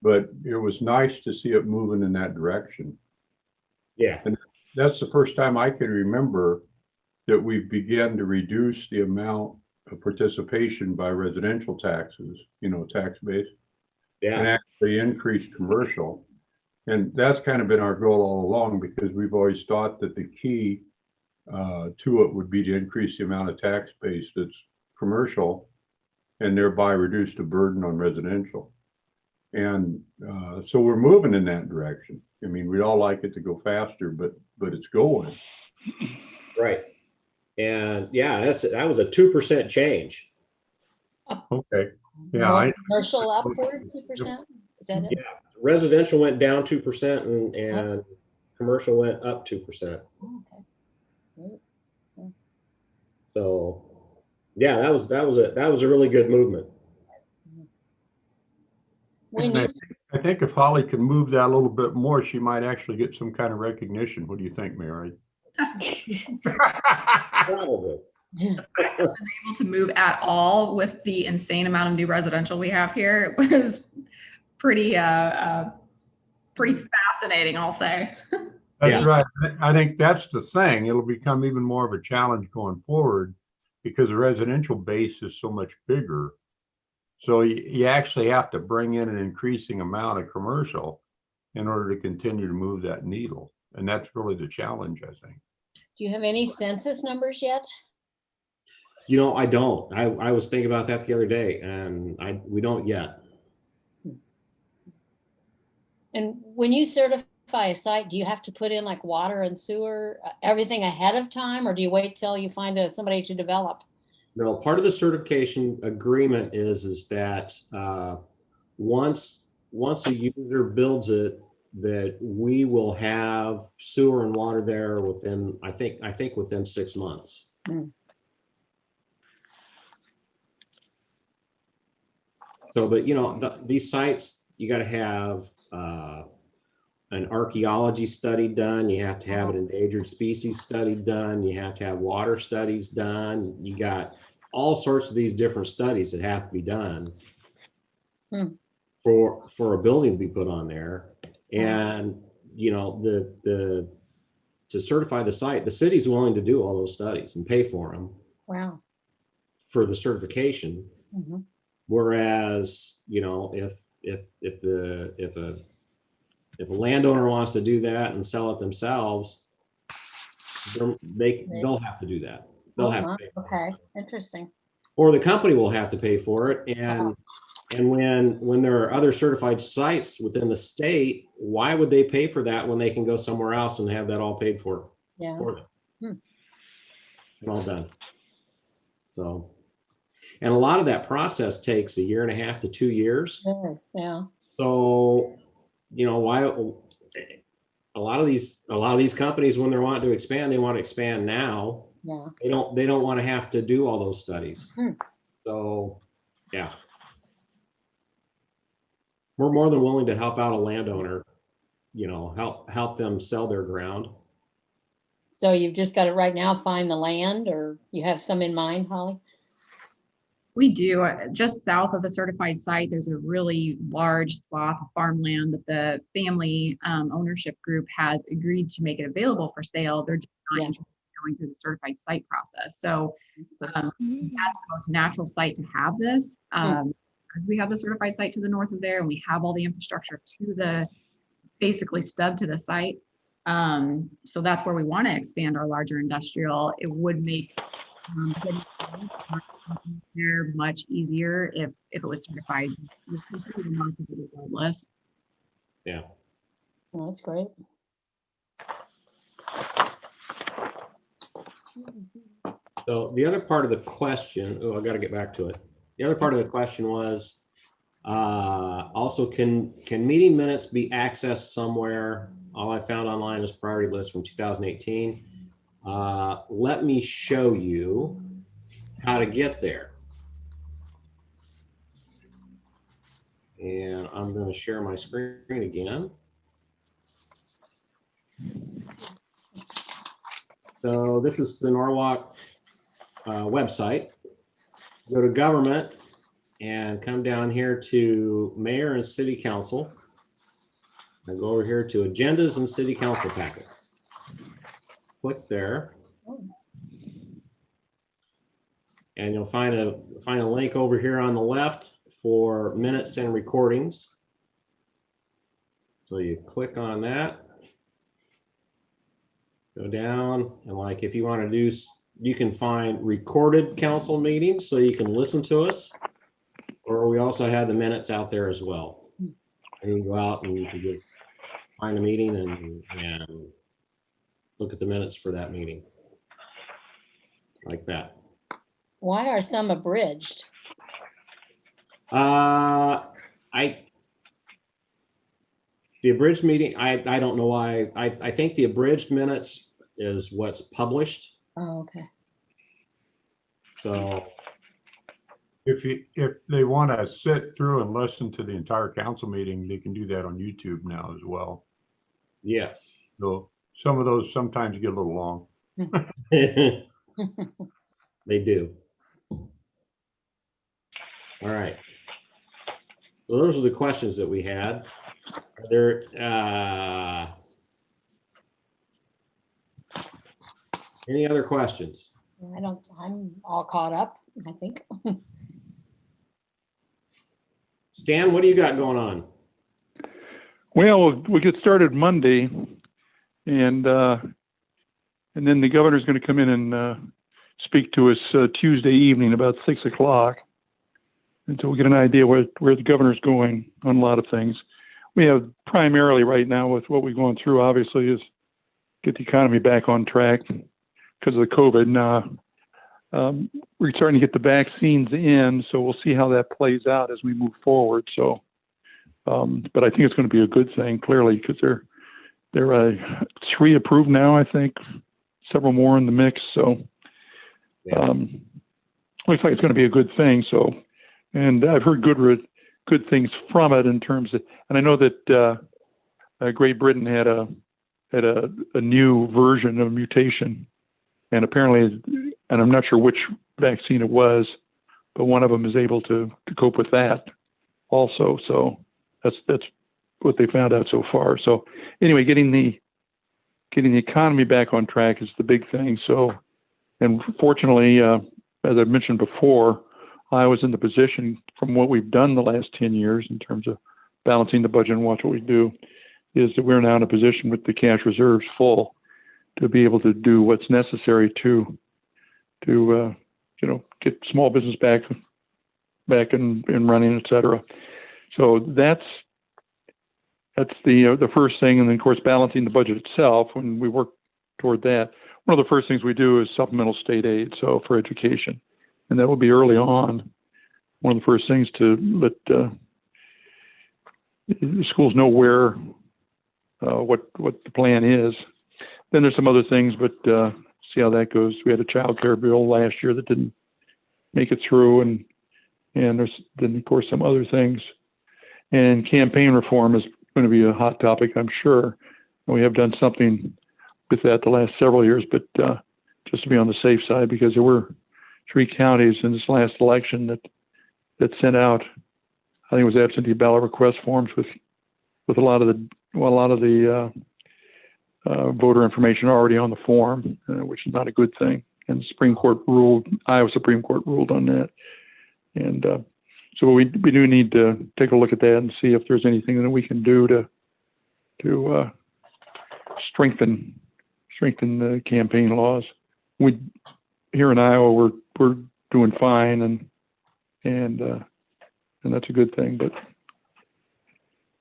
but it was nice to see it moving in that direction. Yeah. And that's the first time I can remember that we've begun to reduce the amount of participation by residential taxes, you know, tax base, and Yeah. actually increase commercial. And that's kind of been our goal all along, because we've always thought that the key to it would be to increase the amount of tax base that's commercial and thereby reduce the burden on residential. And so we're moving in that direction. I mean, we'd all like it to go faster, but it's going. Right. And yeah, that was a 2% change. Okay. Yeah. Commercial upward 2%? Is that it? Yeah. Residential went down 2% and commercial went up 2%. Okay. So yeah, that was a really good movement. I think if Holly can move that a little bit more, she might actually get some kind of recognition. What do you think, Mary? Probably. Able to move at all with the insane amount of new residential we have here. It was pretty fascinating, I'll say. That's right. I think that's the thing. It'll become even more of a challenge going forward because the residential base is so much bigger. So you actually have to bring in an increasing amount of commercial in order to continue to move that needle. And that's really the challenge, I think. Do you have any census numbers yet? You know, I don't. I was thinking about that the other day, and we don't yet. And when you certify a site, do you have to put in like water and sewer, everything ahead of time, or do you wait till you find somebody to develop? No, part of the certification agreement is that once a user builds it, that we will have sewer and water there within, I think within 6 months. So, but you know, these sites, you got to have an archaeology study done. You have to have an endangered species study done. You have to have water studies done. You got all sorts of these different studies that have to be done for a building to be put on there. And you know, to certify the site, the city's willing to do all those studies and pay for them. Wow. For the certification. Whereas, you know, if a landowner wants to do that and sell it themselves, they'll have to do that. They'll Oh, have wow, to pay for it. okay, interesting. Or the company will have to pay for it. And when there are other certified sites within the state, why would they pay for that when they can go somewhere else and have that all paid for Yeah. them? Hmm. And all done. So, and a lot of that process takes 1.5 to 2 years. Sure, yeah. So, why a lot of these companies, when they're wanting to expand, they want to expand now. Yeah. They don't want to have to do all those studies. Hmm. So, yeah. We're more than willing to help out a landowner, help them sell their ground. So you've just got to right now find the land, or you have some in mind, Holly? We do. Just south of the certified site, there's a really large swath of farmland that the family ownership group has agreed to make it available for sale. They're just not Yeah. interested in going through the certified site process. So that's the most natural site to have this, because we have the certified site to the north of there, and we have all the infrastructure to the basically stub to the site. So that's where we want to expand our larger industrial. It would make they're much easier if it was certified regardless. Yeah. Oh, that's great. So the other part of the question, I got to get back to it. The other part of the question was also, can meeting minutes be accessed somewhere? All I found online is priority list from 2018. Let me show you how to get there. And I'm going to share my screen again. So this is the Norwalk website. Go to government and come down here to mayor and city council. I go over here to agendas and city council packets. Click there. And you'll find a link over here on the left for minutes and recordings. So you click on that, go down, and like if you want to do, you can find recorded council meetings so you can listen to us, or we also have the minutes out there as well. And you can go out and you can just find a meeting and look at the minutes for that meeting, like that. Why are some abridged? The abridged meeting, I don't know why. I think the abridged minutes is what's published. Oh, okay. So If they want to sit through and listen to the entire council meeting, they can do that on YouTube now as well. yes. So some of those sometimes get a little long. They do. All right. So those are the questions that we had. Are there any other questions? I'm all caught up, I think. Stan, what do you got going on? Well, we get started Monday, and then the governor's going to come in and speak to us Tuesday evening about 6 o'clock, and so we'll get an idea where the governor's going on a lot of things. We have primarily right now with what we're going through, obviously, is get the economy back on track because of the COVID. Now, we're starting to get the vaccines in, so we'll see how that plays out as we move forward. So, but I think it's going to be a good thing, clearly, because they're 3 approved now, I think, several more in the mix. So, looks like it's going to be a good thing. So, and I've heard good things from it in terms of, and I know that Great Britain had a new version of mutation, and apparently, and I'm not sure which vaccine it was, but one of them is able to cope with that also. So that's what they found out so far. So anyway, getting the economy back on track is the big thing. So, and fortunately, as I've mentioned before, I was in the position from what we've done the last 10 years in terms of balancing the budget and watch what we do, is that we're now in a position with the cash reserves full to be able to do what's necessary to get small business back and running, et cetera. So that's the first thing. And then, of course, balancing the budget itself. When we work toward that, one of the first things we do is supplemental state aid, so for education, and that will be early on. One of the first things to let the schools know what the plan is. Then there's some other things, but see how that goes. We had a child care bill last year that didn't make it through, and there's then, of course, some other things. And campaign reform is going to be a hot topic, I'm sure. And we have done something with that the last several years, but just to be on the safe side, because there were 3 counties in this last election that sent out, I think it was absentee ballot request forms with a lot of the voter information already on the form, which is not a good thing. And the Iowa Supreme Court ruled on that. And so we do need to take a look at that and see if there's anything that we can do to strengthen the campaign laws. We here in Iowa we're doing fine, and that's a good thing. But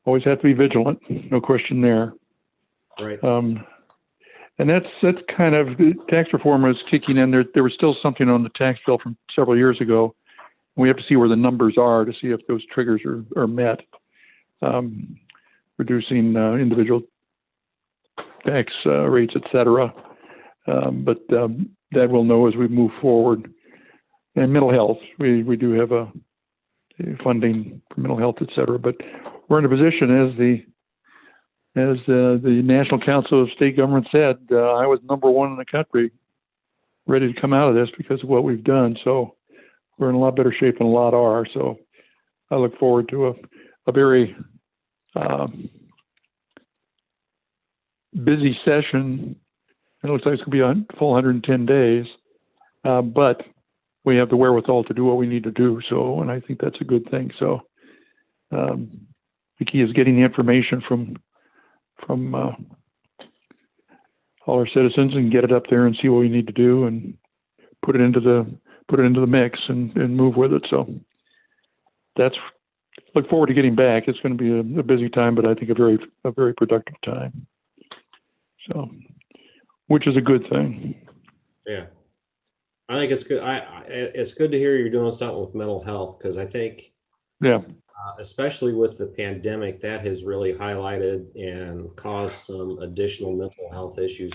always have to be vigilant, no question there. Right. And that's kind of, the tax reform is kicking in. There was still something on the tax bill from several years ago. We have to see where the numbers are to see if those triggers are met. Reducing individual tax rates, et cetera. But that we'll know as we move forward. And mental health, we do have a funding for mental health, et cetera. But we're in a position, as the National Council of State Government said, I was #1 in the country, ready to come out of this because of what we've done. So we're in a lot better shape than a lot are. So I look forward to a very busy session. It looks like it's going to be a full 110 days, but we have the wherewithal to do what we need to do. So, and I think that's a good thing. So the key is getting the information from all our citizens and get it up there and see what we need to do and put it into the mix and move with it. So look forward to getting back. It's going to be a busy time, but I think a very productive time. So, which is a good thing. Yeah. I think it's good. It's good to hear you're doing something with mental health, because I think, especially with the pandemic, that has really highlighted and caused some additional mental health issues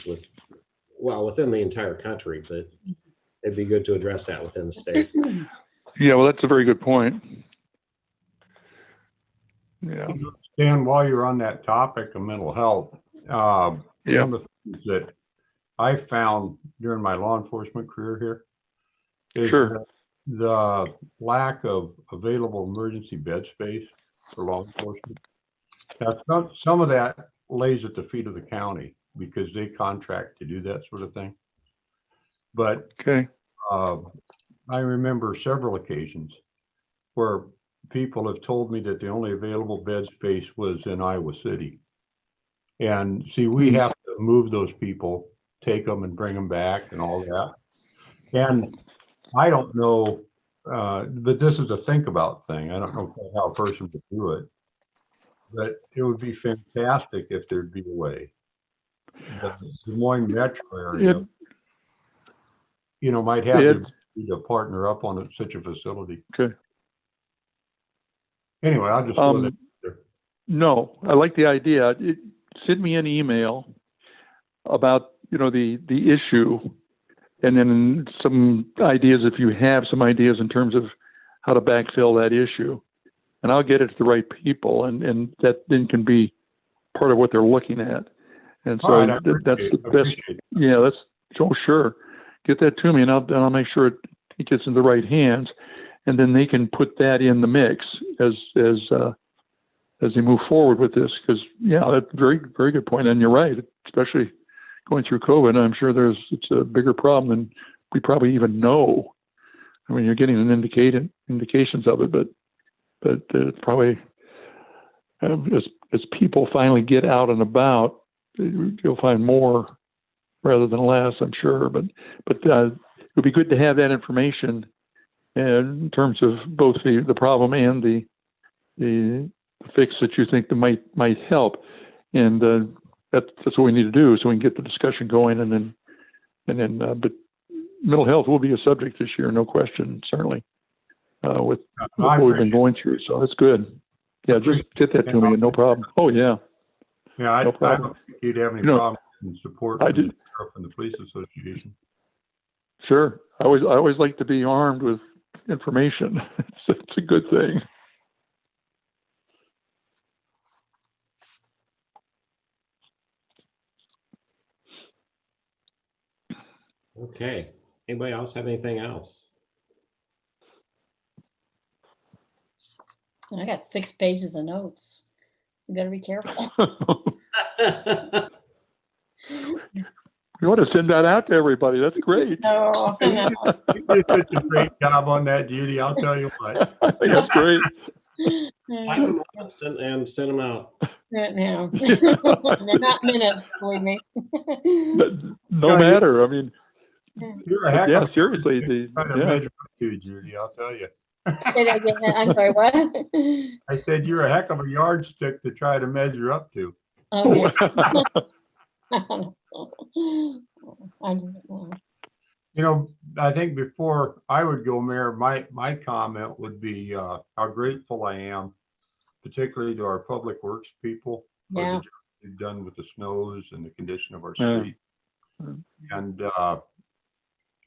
within the entire country. But it'd be good to address that within the state. Yeah, well, that's a very good point. Yeah. Dan, while you're on that topic of mental health, one of the things that I found during my law enforcement career here is that the lack of available emergency bed space for law enforcement. Now, some of that lays at the feet of the county because they contract to do that sort of thing. But I remember several occasions where people have told me that the only available bed space was in Iowa City. And see, we have to move those people, take them and bring them back and all that. And I don't know, but this is a think about thing. I don't know how a person would do it, but it would be fantastic if there'd be a way. The Des Moines metro area, might have to partner up on such a facility. Okay. Anyway, I'll just go there. No, I like the idea. Send me an email about the issue, and then some ideas, if you have some ideas in terms of how to backfill that issue, and I'll get it to the right people, and that then can be part of what they're looking at. And so that's the best. Yeah, sure. Get that to me, and I'll make sure it gets in the right hands, and then they can put that in the mix as they move forward with this. Because that's a very, very good point, and you're right, especially going through COVID. I'm sure it's a bigger problem than we probably even know. I mean, you're getting indications of it, but it's probably as people finally get out and about, you'll find more rather than less, I'm sure. But it would be good to have that information in terms of both the problem and the fix that you think that might help. And that's what we need to do, so we can get the discussion going. And then, but mental health will be a subject this year, no question, certainly, with what we've been going through. So that's good. Yeah, just get that to me, no problem. Oh, yeah. Yeah, I No don't problem. think you'd have any You know, problem in support I from the did. sheriff and the police association. Sure. I always like to be armed with information. It's a good thing. Okay. Anybody else have anything else? I got 6 pages of notes. You better be careful. You want to send that out to everybody. That's great. No, no. You did such a great job on that, Judy. I'll tell you what. I think that's great. Type them up and send them out. No. They're not minutes, believe me. No matter. I mean, You're a heck yeah, of a seriously. trying to measure up to, Judy. I'll tell you. Say that again. I'm sorry, what? I said you're a heck of a yardstick to try to measure up to. Okay. I just, You know, I think before I would go, Mayor, my comment would be how grateful I am, particularly to our public works people for Yeah. the job they've done with the snows and the condition of our Yeah. street. And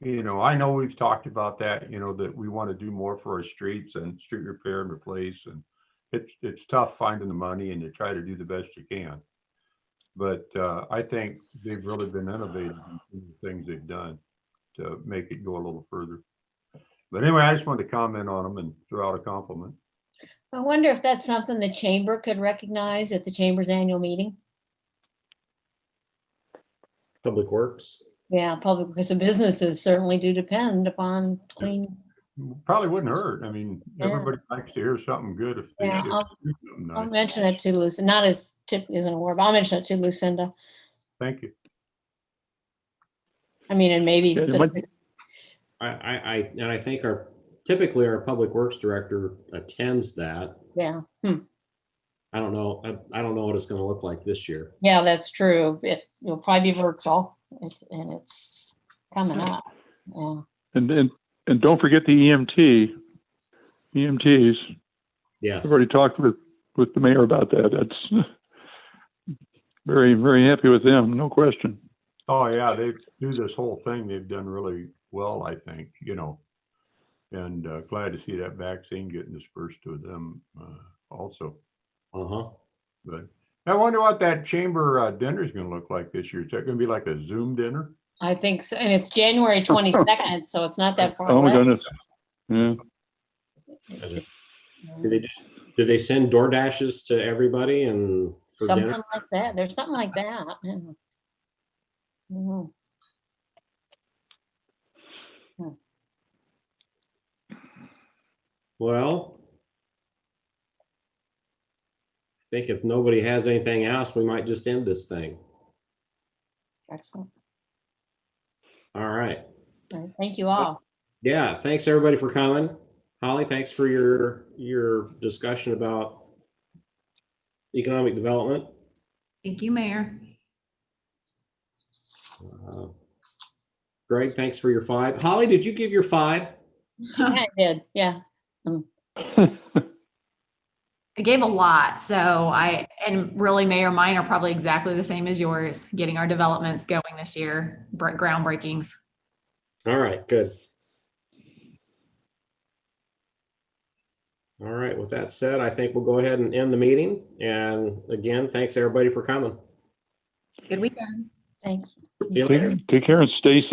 you know, I know we've talked about that, you know, that we want to do more for our streets and street repair and replace, and it's tough finding the money, and you try to do the best you can. But I think they've really been innovative in the things they've done to make it go a little further. But anyway, I just wanted to comment on them and throw out a compliment. I wonder if that's something the chamber could recognize at the chamber's annual meeting. Public Works. Yeah, public, because the businesses certainly do depend upon clean. Probably wouldn't hurt. I mean, Yeah. everybody likes to hear something good if they Yeah, if I'll- they do something I'll nice. mention it to Lucinda, not as Tip isn't aware, but I'll mention it to Lucinda. Thank you. I mean, and maybe, Yeah, it might be- I think typically our Public Works Director attends that. yeah. I don't know. I don't know what it's going to look like this year. Yeah, that's true. It'll probably be virtual. It's coming up. Yeah. And don't forget the EMTs. Yes. I've already talked with the mayor about that. That's very, very happy with them, no question. Oh, yeah, they do this whole thing. They've done really well, I think, you know, and glad to see that vaccine getting dispersed to them also. Uh-huh. But I wonder what that chamber dinner is going to look like this year. Is that going to be like a Zoom dinner? I think so. And it's January 22nd, so it's not that far Oh my away. goodness. Yeah. Do they send door dashes to everybody and for Something dinner? like that. There's something like that. Yeah. Mhm. Well, I think if nobody has anything else, we might just end this thing. Excellent. All right. All right, thank you all. Yeah, thanks everybody for coming. Holly, thanks for your discussion about economic development. Thank you, Mayor. Greg, thanks for your 5. Holly, did you give your 5? I did, yeah. I gave a lot, and really, Mayor, mine are probably exactly the same as yours, getting our developments going this year, groundbreakings. All right, good. All right, with that said, I think we'll go ahead and end the meeting. And again, thanks everybody for coming. Good weekend. Thanks. See you later. Take care and stay safe.